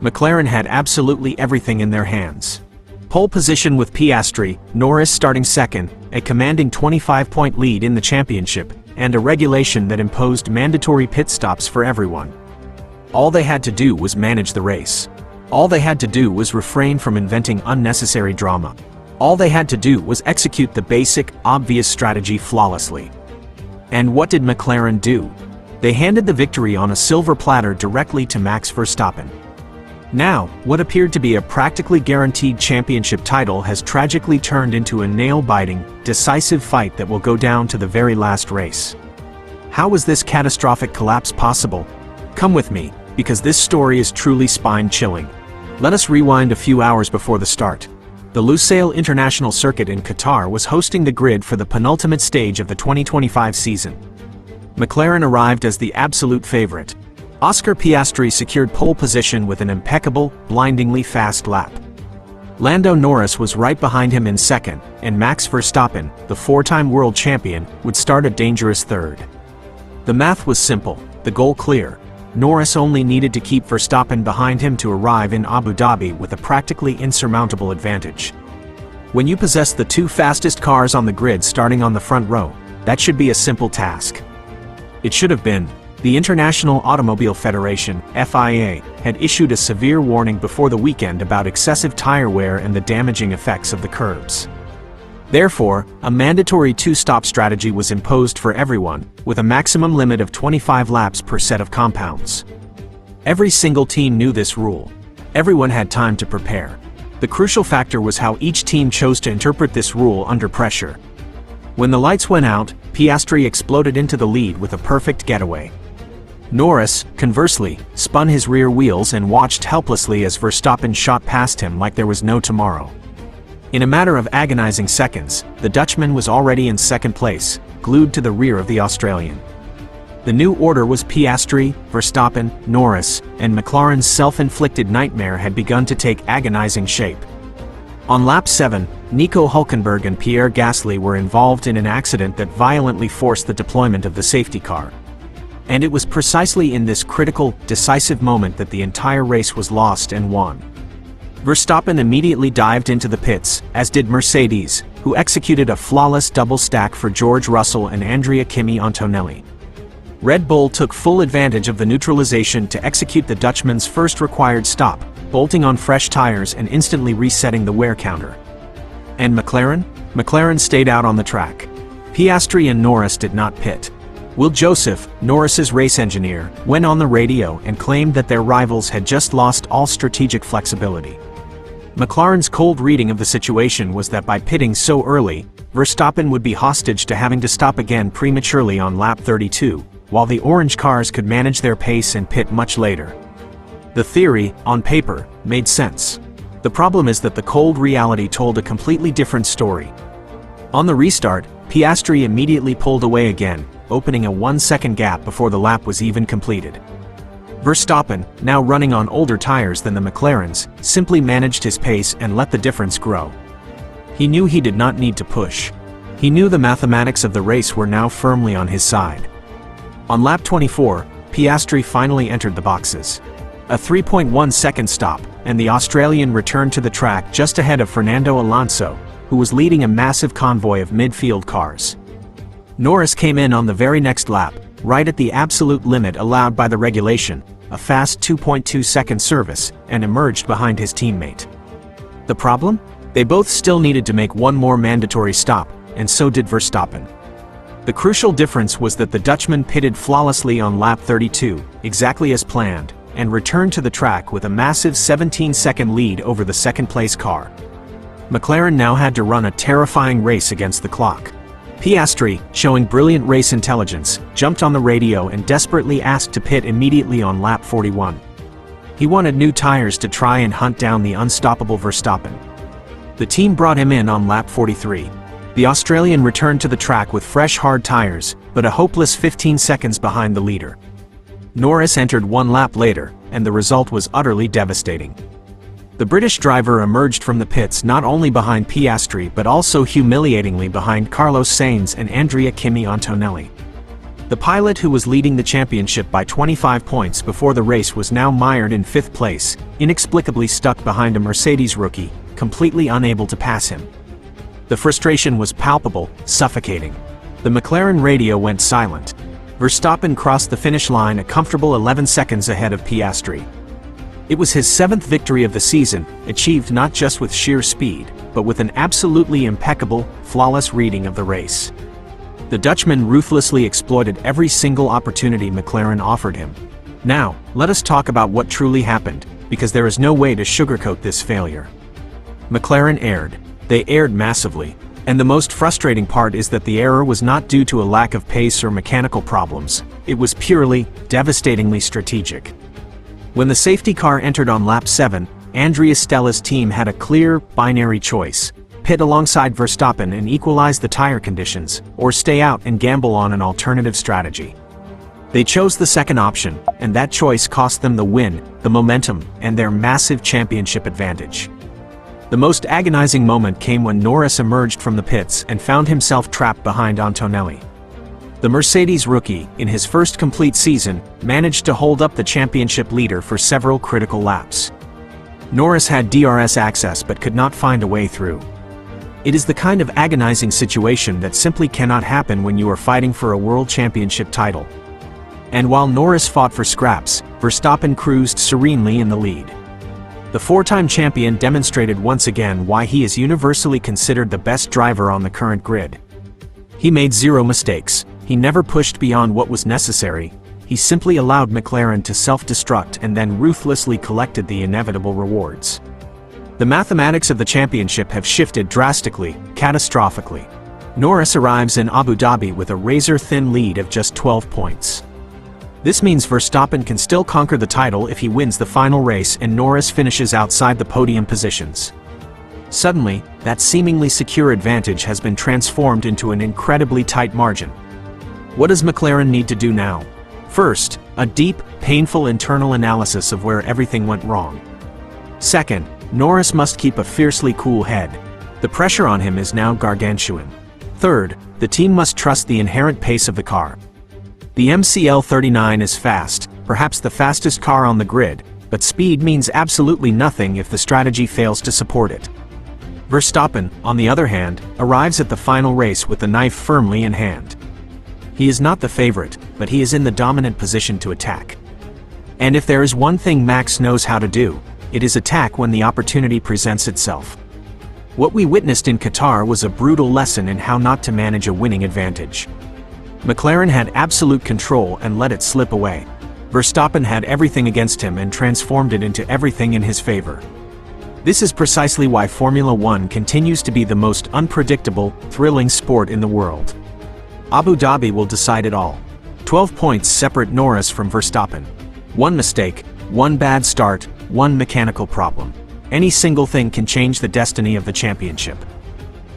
McLaren had absolutely everything in their hands. Pole position with Piastri, Norris starting second, a commanding 25-point lead in the championship, and a regulation that imposed mandatory pit stops for everyone. All they had to do was manage the race. All they had to do was refrain from inventing unnecessary drama. All they had to do was execute the basic, obvious strategy flawlessly. And what did McLaren do? They handed the victory on a silver platter directly to Max Verstappen. Now, what appeared to be a practically guaranteed championship title has tragically turned into a nail-biting, decisive fight that will go down to the very last race. How was this catastrophic collapse possible? Come with me, because this story is truly spine-chilling. Let us rewind a few hours before the start. The Lusail International Circuit in Qatar was hosting the grid for the penultimate stage of the 2025 season. McLaren arrived as the absolute favorite. Oscar Piastri secured pole position with an impeccable, blindingly fast lap. Lando Norris was right behind him in second, and Max Verstappen, the four-time world champion, would start a dangerous third. The math was simple, the goal clear. Norris only needed to keep Verstappen behind him to arrive in Abu Dhabi with a practically insurmountable advantage. When you possess the two fastest cars on the grid starting on the front row, that should be a simple task. It should have been. The International Automobile Federation, FIA, had issued a severe warning before the weekend about excessive tire wear and the damaging effects of the curbs. Therefore, a mandatory two-stop strategy was imposed for everyone, with a maximum limit of 25 laps per set of compounds. Every single team knew this rule. Everyone had time to prepare. The crucial factor was how each team chose to interpret this rule under pressure. When the lights went out, Piastri exploded into the lead with a perfect getaway. Norris, conversely, spun his rear wheels and watched helplessly as Verstappen shot past him like there was no tomorrow. In a matter of agonizing seconds, the Dutchman was already in second place, glued to the rear of the Australian. The new order was Piastri, Verstappen, Norris, and McLaren's self-inflicted nightmare had begun to take agonizing shape. On lap 7, Nico Hülkenberg and Pierre Gasly were involved in an accident that violently forced the deployment of the safety car. And it was precisely in this critical, decisive moment that the entire race was lost and won. Verstappen immediately dived into the pits, as did Mercedes, who executed a flawless double stack for George Russell and Andrea Kimi Antonelli. Red Bull took full advantage of the neutralization to execute the Dutchman's first required stop, bolting on fresh tires and instantly resetting the wear counter. And McLaren? McLaren stayed out on the track. Piastri and Norris did not pit. Will Joseph, Norris's race engineer, went on the radio and claimed that their rivals had just lost all strategic flexibility. McLaren's cold reading of the situation was that by pitting so early, Verstappen would be hostage to having to stop again prematurely on lap 32, while the orange cars could manage their pace and pit much later. The theory, on paper, made sense. The problem is that the cold reality told a completely different story. On the restart, Piastri immediately pulled away again, opening a 1-second gap before the lap was even completed. Verstappen, now running on older tires than the McLaren's, simply managed his pace and let the difference grow. He knew he did not need to push. He knew the mathematics of the race were now firmly on his side. On lap 24, Piastri finally entered the boxes. A 3.1-second stop, and the Australian returned to the track just ahead of Fernando Alonso, who was leading a massive convoy of midfield cars. Norris came in on the very next lap, right at the absolute limit allowed by the regulation, a fast 2.2-second service, and emerged behind his teammate. The problem? They both still needed to make one more mandatory stop, and so did Verstappen. The crucial difference was that the Dutchman pitted flawlessly on lap 32, exactly as planned, and returned to the track with a massive 17-second lead over the second-place car. McLaren now had to run a terrifying race against the clock. Piastri, showing brilliant race intelligence, jumped on the radio and desperately asked to pit immediately on lap 41. He wanted new tires to try and hunt down the unstoppable Verstappen. The team brought him in on lap 43. The Australian returned to the track with fresh hard tires, but a hopeless 15 seconds behind the leader. Norris entered one lap later, and the result was utterly devastating. The British driver emerged from the pits not only behind Piastri but also humiliatingly behind Carlos Sainz and Andrea Kimi Antonelli. The pilot who was leading the championship by 25 points before the race was now mired in 5th place, inexplicably stuck behind a Mercedes rookie, completely unable to pass him. The frustration was palpable, suffocating. The McLaren radio went silent. Verstappen crossed the finish line a comfortable 11 seconds ahead of Piastri. It was his 7th victory of the season, achieved not just with sheer speed, but with an absolutely impeccable, flawless reading of the race. The Dutchman ruthlessly exploited every single opportunity McLaren offered him. Now, let us talk about what truly happened, because there is no way to sugarcoat this failure. McLaren erred. They erred massively. And the most frustrating part is that the error was not due to a lack of pace or mechanical problems. It was purely, devastatingly strategic. When the safety car entered on lap 7, Andrea Stella's team had a clear, binary choice: pit alongside Verstappen and equalize the tire conditions, or stay out and gamble on an alternative strategy. They chose the second option, and that choice cost them the win, the momentum, and their massive championship advantage. The most agonizing moment came when Norris emerged from the pits and found himself trapped behind Antonelli. The Mercedes rookie, in his first complete season, managed to hold up the championship leader for several critical laps. Norris had DRS access but could not find a way through. It is the kind of agonizing situation that simply cannot happen when you are fighting for a world championship title. And while Norris fought for scraps, Verstappen cruised serenely in the lead. The 4-time champion demonstrated once again why he is universally considered the best driver on the current grid. He made 0 mistakes, he never pushed beyond what was necessary, he simply allowed McLaren to self-destruct and then ruthlessly collected the inevitable rewards. The mathematics of the championship have shifted drastically, catastrophically. Norris arrives in Abu Dhabi with a razor-thin lead of just 12 points. This means Verstappen can still conquer the title if he wins the final race and Norris finishes outside the podium positions. Suddenly, that seemingly secure advantage has been transformed into an incredibly tight margin. What does McLaren need to do now? First, a deep, painful internal analysis of where everything went wrong. Second, Norris must keep a fiercely cool head. The pressure on him is now gargantuan. Third, the team must trust the inherent pace of the car. The MCL39 is fast, perhaps the fastest car on the grid, but speed means absolutely nothing if the strategy fails to support it. Verstappen, on the other hand, arrives at the final race with the knife firmly in hand. He is not the favorite, but he is in the dominant position to attack. And if there is one thing Max knows how to do, it is attack when the opportunity presents itself. What we witnessed in Qatar was a brutal lesson in how not to manage a winning advantage. McLaren had absolute control and let it slip away. Verstappen had everything against him and transformed it into everything in his favor. This is precisely why Formula One continues to be the most unpredictable, thrilling sport in the world. Abu Dhabi will decide it all. 12 points separate Norris from Verstappen. One mistake, one bad start, one mechanical problem. Any single thing can change the destiny of the championship.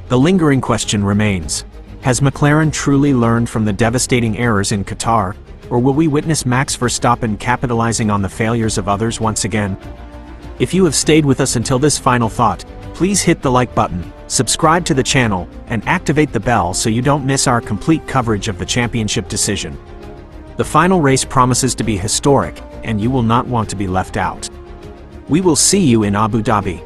The lingering question remains: has McLaren truly learned from the devastating errors in Qatar, or will we witness Max Verstappen capitalizing on the failures of others once again? If you have stayed with us until this final thought, please hit the like button, subscribe to the channel, and activate the bell so you don't miss our complete coverage of the championship decision. The final race promises to be historic, and you will not want to be left out. We will see you in Abu Dhabi.